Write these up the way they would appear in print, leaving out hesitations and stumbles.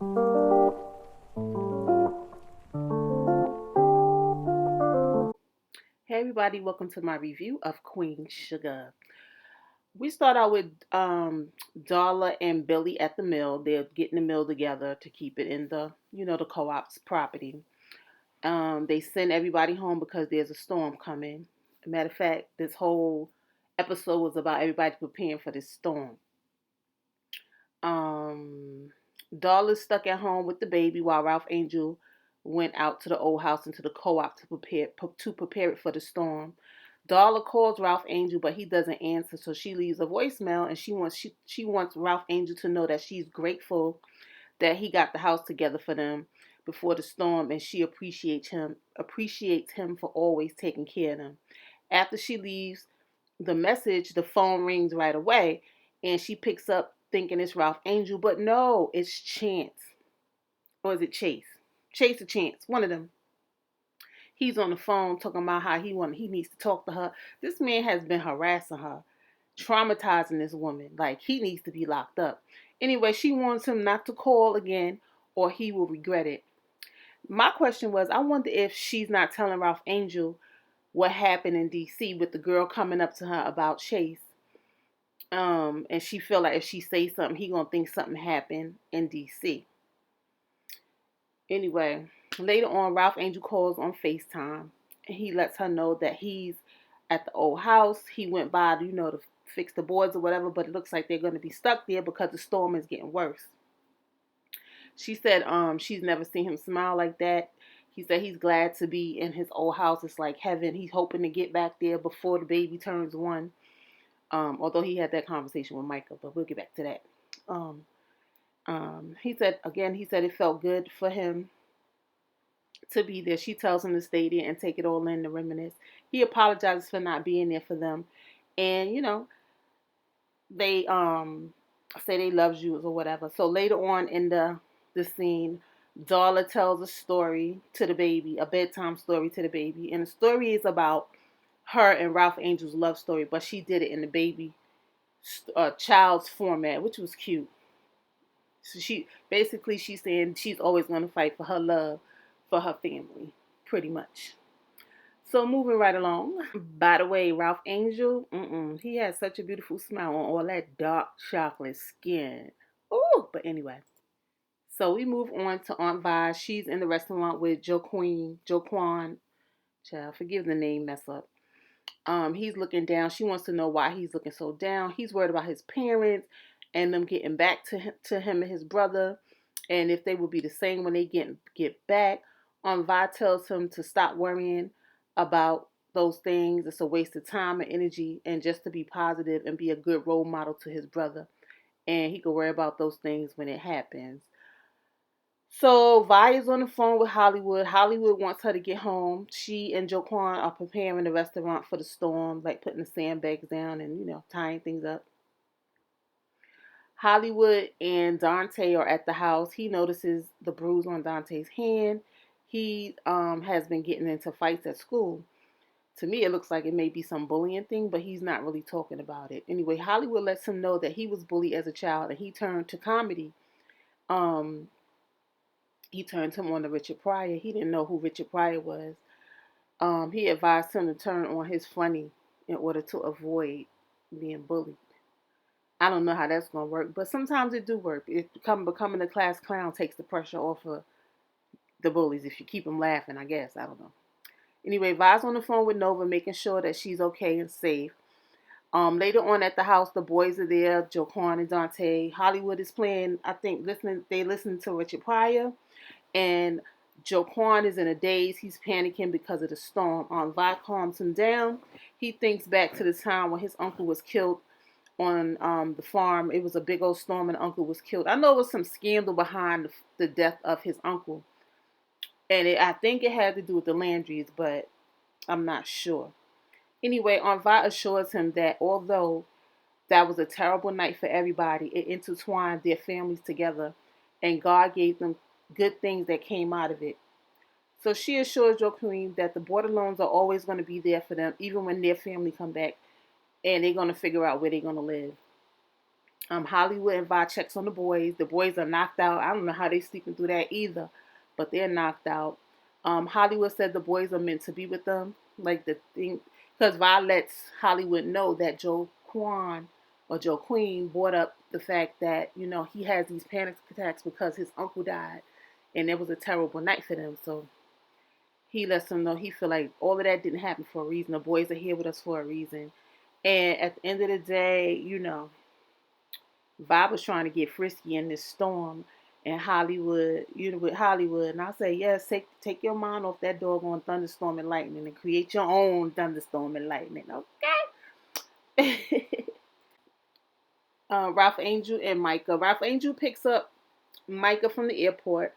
Hey everybody, welcome to my review of Queen Sugar. We start out with Darla and Billy at the mill. They're getting the mill together to keep it in the co-op's property. They send everybody home because there's a storm coming. Matter of fact, this whole episode was about everybody preparing for this storm. Um, Darla's stuck at home with the baby while Ralph Angel went out to the old house into the co-op to prepare it for the storm. Darla calls Ralph Angel, but he doesn't answer, so she leaves a voicemail, and she wants Ralph Angel to know that she's grateful that he got the house together for them before the storm, and she appreciates him for always taking care of them. After she leaves the message, the phone rings right away, and she picks up thinking it's Ralph Angel, but no, it's Chance. Or is it Chase? Chase or Chance, one of them. He's on the phone talking about how he needs to talk to her. This man has been harassing her, traumatizing this woman. Like he needs to be locked up. Anyway, she wants him not to call again or he will regret it. My question was, I wonder if she's not telling Ralph Angel what happened in DC with the girl coming up to her about Chase. And she feel like if she says something, he gonna think something happened in DC. Anyway, later on, Ralph Angel calls on FaceTime and he lets her know that he's at the old house. He went by, to fix the boards or whatever, but it looks like they're going to be stuck there because the storm is getting worse. She said she's never seen him smile like that. He said he's glad to be in his old house. It's like heaven. He's hoping to get back there before the baby turns one. Although he had that conversation with Micah, but we'll get back to that. Um, he said it felt good for him to be there. She tells him to stay there and take it all in to reminisce. He apologizes for not being there for them. And, they say they loves you or whatever. So later on in the scene, Darla tells a story to the baby, a bedtime story to the baby. And the story is about her and Ralph Angel's love story, but she did it in the baby child's format, which was cute. So she's saying she's always going to fight for her love for her family, pretty much. So moving right along. By the way, Ralph Angel, he has such a beautiful smile on all that dark chocolate skin. Oh, but anyway. So we move on to Aunt Vi. She's in the restaurant with Joe Quan. Child, forgive the name mess up. He's looking down. She wants to know why he's looking so down. He's worried about his parents and them getting back to him and his brother, and if they will be the same when they get back. Vi tells him to stop worrying about those things. It's a waste of time and energy, and just to be positive and be a good role model to his brother. And he can worry about those things when it happens. So Vi is on the phone with Hollywood. Hollywood wants her to get home. She and Joaquin are preparing the restaurant for the storm, like putting the sandbags down and tying things up. Hollywood and Dante are at the house. He notices the bruise on Dante's hand. He has been getting into fights at school. To me, it looks like it may be some bullying thing, but he's not really talking about it. Anyway, Hollywood lets him know that he was bullied as a child and he turned to comedy. Um, he turned him on to Richard Pryor. He didn't know who Richard Pryor was. He advised him to turn on his funny in order to avoid being bullied. I don't know how that's gonna work, but sometimes it do work. Becoming a class clown takes the pressure off of the bullies if you keep them laughing. I guess I don't know. Anyway, Vi's on the phone with Nova, making sure that she's okay and safe. Later on at the house, the boys are there. Joaquin and Dante. Hollywood is playing. I think listening. They listen to Richard Pryor, and Joaquin is in a daze. He's panicking because of the storm. Vi calms him down. He thinks back to the time when his uncle was killed on the farm. It was a big old storm and uncle was killed. I know it was some scandal behind the death of his uncle. And I think it had to do with the Landrys, but I'm not sure. Anyway, Aunt Vi assures him that although that was a terrible night for everybody, it intertwined their families together and God gave them good things that came out of it. So she assures Joaquin that the Borderlones are always going to be there for them, even when their family come back, and they're going to figure out where they're going to live. Hollywood and Vi checks on the boys. The boys are knocked out. I don't know how they sleeping through that either, but they're knocked out. Hollywood said the boys are meant to be with them. Like the thing, because Vi lets Hollywood know that Joe Quan or Joe Queen brought up the fact that he has these panic attacks because his uncle died, and it was a terrible night for them. So he lets them know he feel like all of that didn't happen for a reason. The boys are here with us for a reason. And at the end of the day, Bob was trying to get frisky in this storm in Hollywood, with Hollywood. And I say, yes, take your mind off that doggone thunderstorm and lightning and create your own thunderstorm and lightning, okay? Ralph Angel and Micah. Ralph Angel picks up Micah from the airport.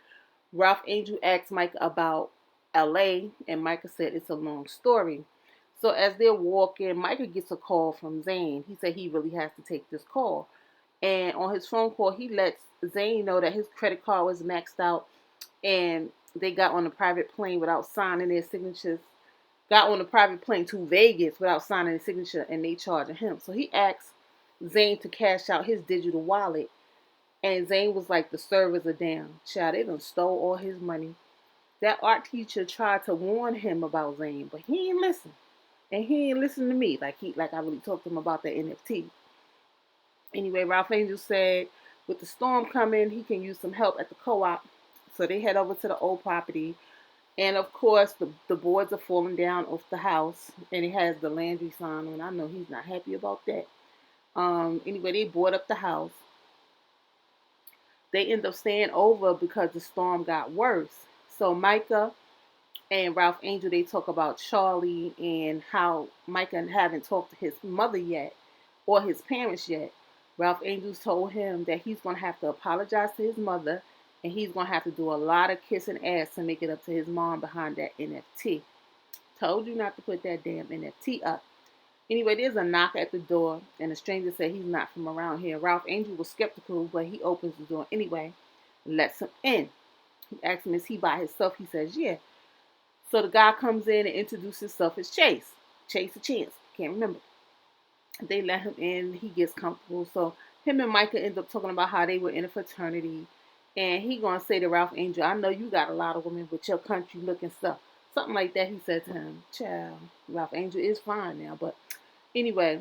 Ralph Angel asks Micah about LA, and Micah said it's a long story. So as they're walking, Micah gets a call from Zane. He said he really has to take this call. And on his phone call, he lets Zane know that his credit card was maxed out and they got on a private plane without signing their signatures. Got on a private plane to Vegas without signing a signature and they charging him. So he asks Zane to cash out his digital wallet. And Zane was like, the servers are down. Child, they done stole all his money. That art teacher tried to warn him about Zane, but he ain't listen. And he ain't listen to me like I really talked to him about the NFT. Anyway, Ralph Angel said with the storm coming, he can use some help at the co-op. So they head over to the old property. And of course, the boards are falling down off the house. And it has the Landry sign on. I know he's not happy about that. Anyway, they board up the house. They end up staying over because the storm got worse. So Micah and Ralph Angel, they talk about Charlie and how Micah haven't talked to his mother yet or his parents yet. Ralph Angels told him that he's going to have to apologize to his mother and he's going to have to do a lot of kissing ass to make it up to his mom behind that NFT. Told you not to put that damn NFT up. Anyway, there's a knock at the door and the stranger said he's not from around here. Ralph Angel was skeptical, but he opens the door anyway and lets him in. He asks him, is he by himself? He says, yeah. So the guy comes in and introduces himself as Chase. Chase a Chance. Can't remember. They let him in. He gets comfortable. So him and Micah end up talking about how they were in a fraternity. And he gonna say to Ralph Angel, I know you got a lot of women with your country looking stuff. Something like that he said to him. Child, Ralph Angel is fine now. But anyway,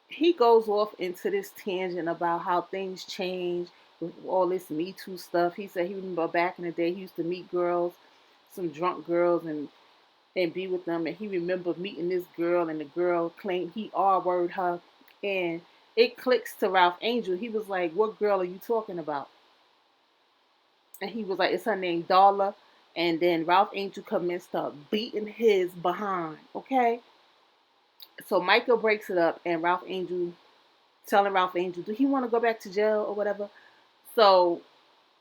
he goes off into this tangent about how things change with all this Me Too stuff. He said he remember back in the day he used to meet girls, some drunk girls, and be with them. And he remembered meeting this girl, and the girl claimed he R-word her. And it clicks to Ralph Angel. He was like, what girl are you talking about? And he was like, it's her name Darla. And then Ralph Angel commenced to beating his behind. Okay? So Michael breaks it up, and Ralph Angel telling Ralph Angel, do he want to go back to jail or whatever? So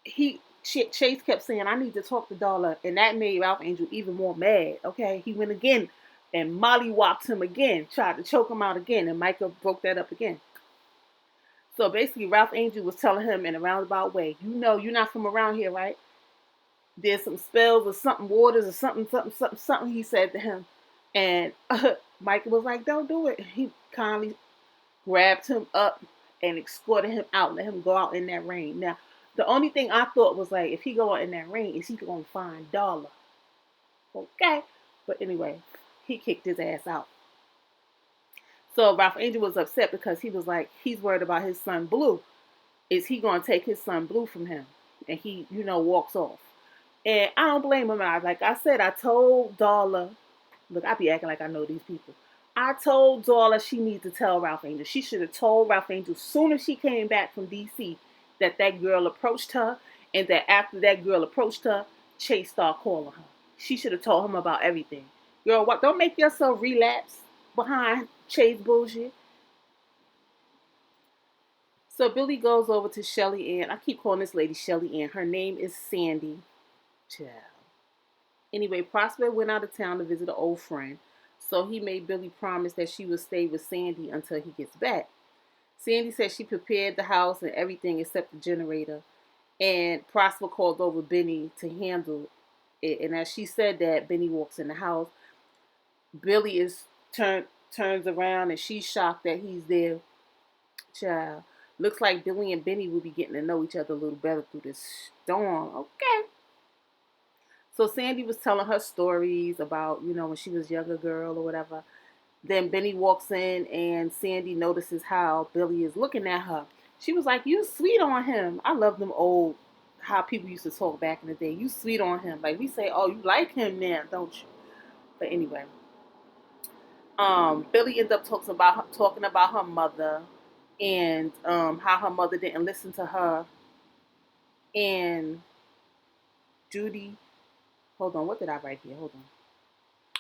Chase kept saying, I need to talk to Darla, and that made Ralph Angel even more mad. Okay, he went again and Molly whopped him again, tried to choke him out again, and Michael broke that up again. So basically, Ralph Angel was telling him in a roundabout way, you're not from around here, right? There's some spells or something, waters or something, he said to him. And Michael was like, don't do it. He kindly grabbed him up and escorted him out, let him go out in that rain. Now, the only thing I thought was like, if he go out in that rain, is he going to find Darla? Okay. But anyway, he kicked his ass out. So Ralph Angel was upset because he was like, he's worried about his son Blue. Is he going to take his son Blue from him? And he, walks off. And I don't blame him. Like I said, I told Darla, look, I be acting like I know these people. I told Darla she needs to tell Ralph Angel. She should have told Ralph Angel as soon as she came back from D.C. that girl approached her, and that after that girl approached her, Chase started calling her. She should have told him about everything. Girl, what? Don't make yourself relapse behind Chase bullshit. So Billy goes over to Shelly Ann. I keep calling this lady Shelly Ann. Her name is Sandy. Child. Anyway, Prosper went out of town to visit an old friend. So he made Billy promise that she would stay with Sandy until he gets back. Sandy said she prepared the house and everything except the generator. And Prosper called over Benny to handle it. And as she said that, Benny walks in the house. Billy turns around and she's shocked that he's there. Child. Looks like Billy and Benny will be getting to know each other a little better through this storm. Okay. So Sandy was telling her stories about, when she was a younger girl or whatever. Then Benny walks in and Sandy notices how Billy is looking at her. She was like, "You sweet on him." I love them old, how people used to talk back in the day. You sweet on him. Like we say, "Oh, you like him now, don't you?" But anyway, Billy ends up talking about her mother and how her mother didn't listen to her. And Judy, hold on, what did I write here? Hold on.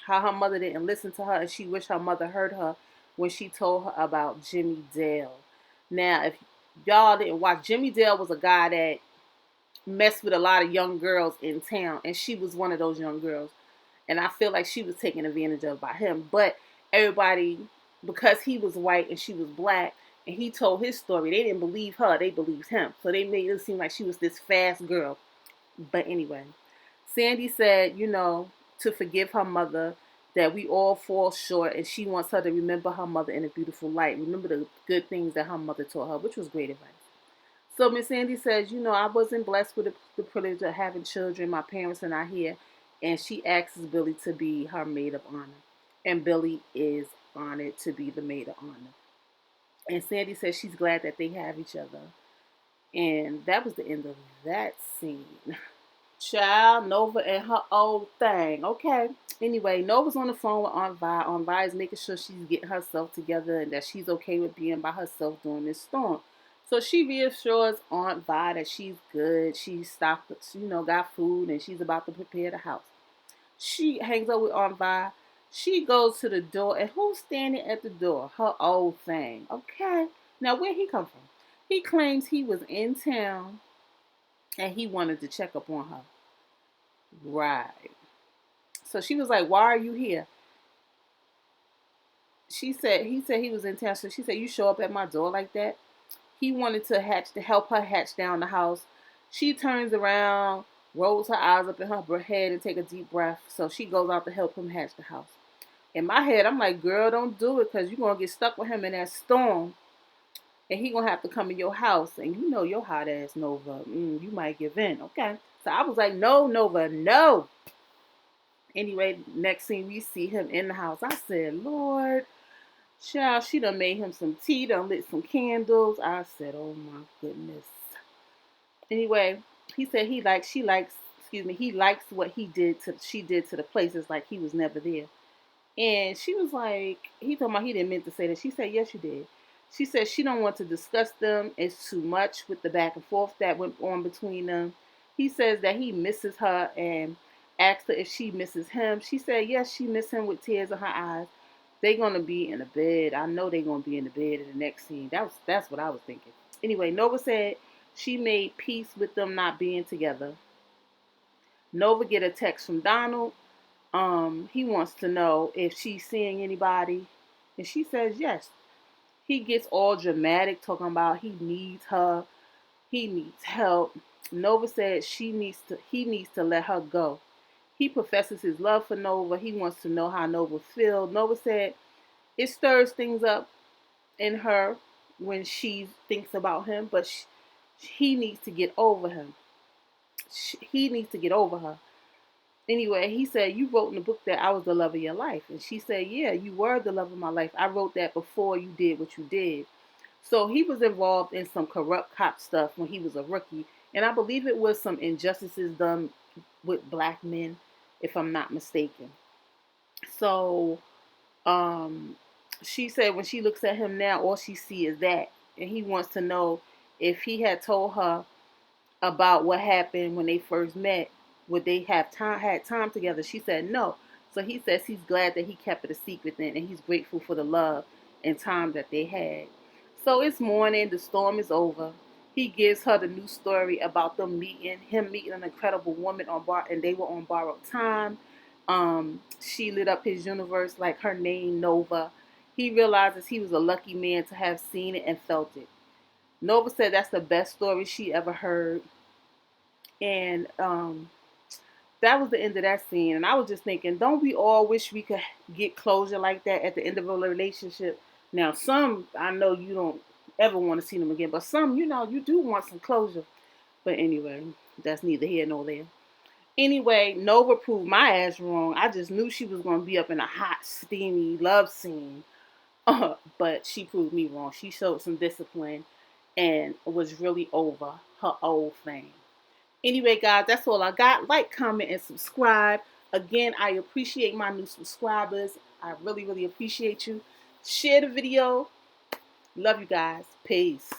How her mother didn't listen to her and she wished her mother heard her when she told her about Jimmy Dale. Now, if y'all didn't watch, Jimmy Dale was a guy that messed with a lot of young girls in town, and she was one of those young girls. And I feel like she was taken advantage of by him. But everybody, because he was white and she was black, and he told his story, they didn't believe her, they believed him. So they made it seem like she was this fast girl. But anyway, Sandy said, to forgive her mother, that we all fall short, and she wants her to remember her mother in a beautiful light. Remember the good things that her mother taught her, which was great advice. So Miss Sandy says, I wasn't blessed with the privilege of having children. My parents are not here. And she asks Billy to be her maid of honor. And Billy is honored to be the maid of honor. And Sandy says she's glad that they have each other. And that was the end of that scene. Child, Nova and her old thing. Okay. Anyway, Nova's on the phone with Aunt Vi. Aunt Vi is making sure she's getting herself together and that she's okay with being by herself during this storm. So she reassures Aunt Vi that she's good. She's stocked, got food, and she's about to prepare the house. She hangs out with Aunt Vi. She goes to the door, and who's standing at the door? Her old thing. Okay. Now, where he come from? He claims he was in town and he wanted to check up on her. Right. So she was like, "Why are you here?" He said he was in town. So she said, "You show up at my door like that?" He wanted to help her hatch down the house. She turns around, rolls her eyes up in her head and take a deep breath. So she goes out to help him hatch the house. In my head, I'm like, "Girl, don't do it because you're going to get stuck with him in that storm. And he going to have to come in your house. And you know your hot ass, Nova. You might give in. Okay. So I was like, "No, Nova, no." Anyway, next scene we see him in the house. I said, "Lord, child, she done made him some tea, done lit some candles." I said, "Oh my goodness." Anyway, he said he likes what she did to the places like he was never there. And she was like, he told me he didn't mean to say that. She said, "Yes, you did." She said she don't want to discuss them. It's too much with the back and forth that went on between them. He says that he misses her and asked her if she misses him. She said, yes, she misses him with tears in her eyes. They're gonna be in the bed. I know they're gonna be in the bed in the next scene. That's what I was thinking. Anyway, Nova said she made peace with them not being together. Nova get a text from Donald. He wants to know if she's seeing anybody, and she says yes. He gets all dramatic, talking about he needs her, he needs help. Nova said he needs to let her go. He professes his love for Nova. He wants to know how Nova feels. Nova said it stirs things up in her when she thinks about him, but he needs to get over him. He needs to get over her. Anyway, he said, you wrote in the book that I was the love of your life. And she said, yeah, you were the love of my life. I wrote that before you did what you did. So he was involved in some corrupt cop stuff when he was a rookie. And I believe it was some injustices done with black men, if I'm not mistaken. So she said when she looks at him now, all she sees is that. And he wants to know if he had told her about what happened when they first met. Would they have had time together? She said no. So he says he's glad that he kept it a secret then, and he's grateful for the love and time that they had. So it's morning. The storm is over. He gives her the new story about him meeting an incredible woman and they were on borrowed time. She lit up his universe like her name Nova. He realizes he was a lucky man to have seen it and felt it. Nova said that's the best story she ever heard. And that was the end of that scene. And I was just thinking, don't we all wish we could get closure like that at the end of a relationship? Now, some I know you don't ever want to see them again. But some, you know, you do want some closure. But anyway, that's neither here nor there. Anyway, Nova proved my ass wrong. I just knew she was going to be up in a hot, steamy love scene. But she proved me wrong. She showed some discipline and was really over her old thing. Anyway, guys, that's all I got. Like, comment, and subscribe. Again, I appreciate my new subscribers. I really, really appreciate you. Share the video. Love you guys. Peace.